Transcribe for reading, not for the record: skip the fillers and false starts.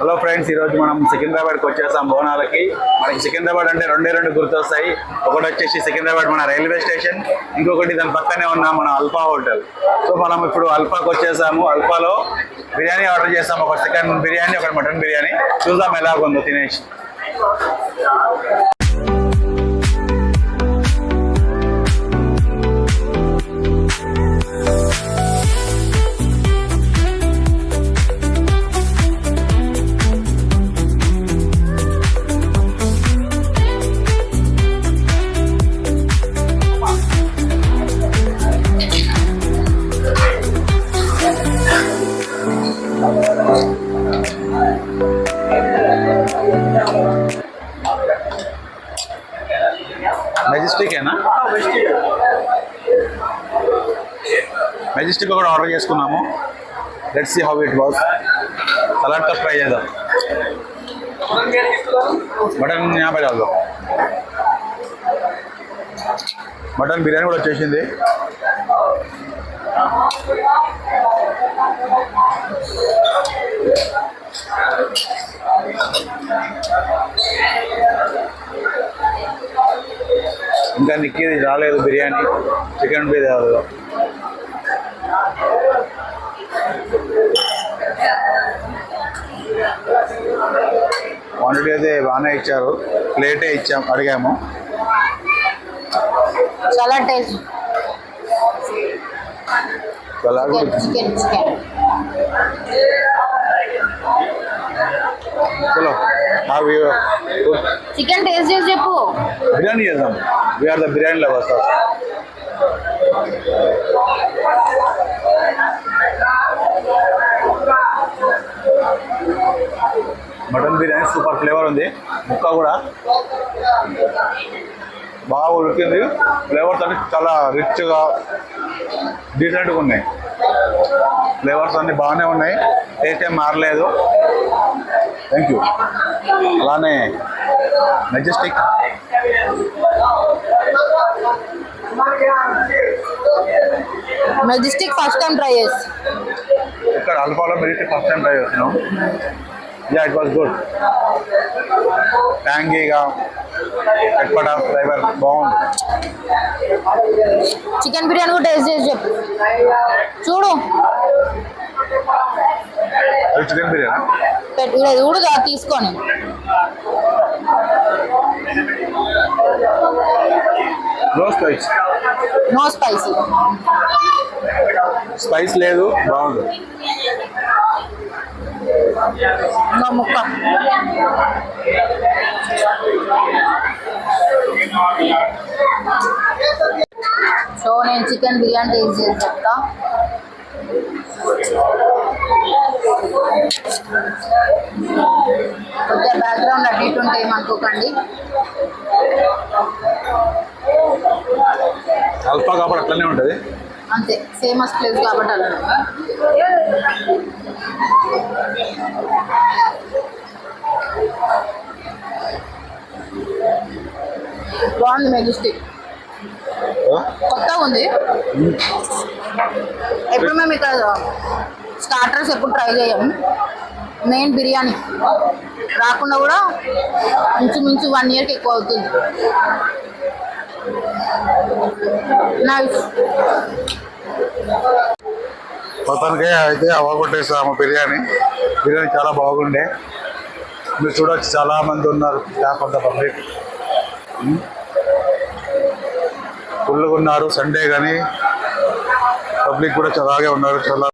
Hello friends, ఈరోజు మనం సికింద్రాబాద్కి వచ్చేసాం బోనాలకి. మనకి సికింద్రాబాద్ అంటే రెండు గుర్తొస్తాయి. ఒకటి వచ్చేసి సికింద్రాబాద్ మన రైల్వే స్టేషన్, ఇంకొకటి దాని పక్కనే ఉన్న మన అల్ఫా హోటల్. సో మనం ఇప్పుడు అల్ఫాకి వచ్చేసాము. అల్ఫాలో బిర్యానీ ఆర్డర్ చేసాము, ఒక చికెన్ బిర్యానీ, ఒక మటన్ బిర్యానీ. చూద్దాం ఎలాగుందో తినేసి. మెజెస్టికేనా? మెజెస్టిక్ కూడా ఆర్డర్ చేసుకున్నాము. Let's see how it was. Salad తో ట్రై చేద్దాం. మటన్ 50 కాదు, మటన్ బిర్యానీ కూడా వచ్చేసింది. ఇంకా నిక్కీది రాలేదు బిర్యానీ, చికెన్ బిర్యానీ. క్వాంటిటీ అయితే బాగానే ఇచ్చారు, ప్లేటే అడిగాము. చాలా టేస్ట్. చలో చికెన్ టేస్ట్ చేసి చెప్పు. బిర్యానీ చేద్దాం. We are the biryani lovers. Mutton biryani super flavour ఉంది. ముక్క కూడా బాగా ఉడికింది. ఫ్లేవర్స్ అన్ని చాలా రిచ్గా డీసెంట్గా ఉన్నాయి. ఫ్లేవర్స్ అన్నీ బాగానే ఉన్నాయి. టేస్ట్ ఏం మారలేదు. Thank you. అలానే మెజెస్టిక్ ఫస్ట్ టైం ట్రై చేసి ఇక్కడ అల్ఫాలో మెజెస్టిక్ ఫస్ట్ టైం ట్రై చేస్తున్నాం. Yeah, it was good. ట్యాంగీగా ఎక్కడ ఫ్లేవర్ బాగుంది. చికెన్ బిర్యానీ కూడా టేస్ట్ చేసి చెప్పు. చూడు, అది చికెన్ బిర్యానీ చూడుగా తీసుకొని. No spicy. స్పైస్ లేదు, బాగుంది. ముక్క సో నేను చికెన్ బిర్యానీ టేస్ట్ చేసి చెప్తా. కొద్దిగా బ్యాక్గ్రౌండ్ అటు ఇటు ఉంటే ఏమనుకోకండి. అల్ఫా కాబట్టి అట్లనే ఉంటుంది, అంతే. ఫేమస్ ప్లేస్ కాబట్టి అలా బాగుంది. మెజెస్టిక్ కొత్తగా ఉంది. ఎప్పుడు మేము ఇక్కడ స్టార్టర్స్ ఎప్పుడు ట్రై చేయము. మెయిన్ బిర్యానీ రాకుండా కూడా ఇంచుమించు 1 yearకి ఎక్కువ అవుతుంది. నైస్. మొత్తానికి అయితే అవ్వగొట్టేసాము బిర్యానీ. చాలా బాగుండే. మీరు చూడవచ్చు, చాలా మంది ఉన్నారు. స్టాఫ్ అంతా పబ్లిక్ ఫుల్గా ఉన్నారు. సండే కానీ పబ్లిక్ కూడా చాలాగే ఉన్నారు. చాలా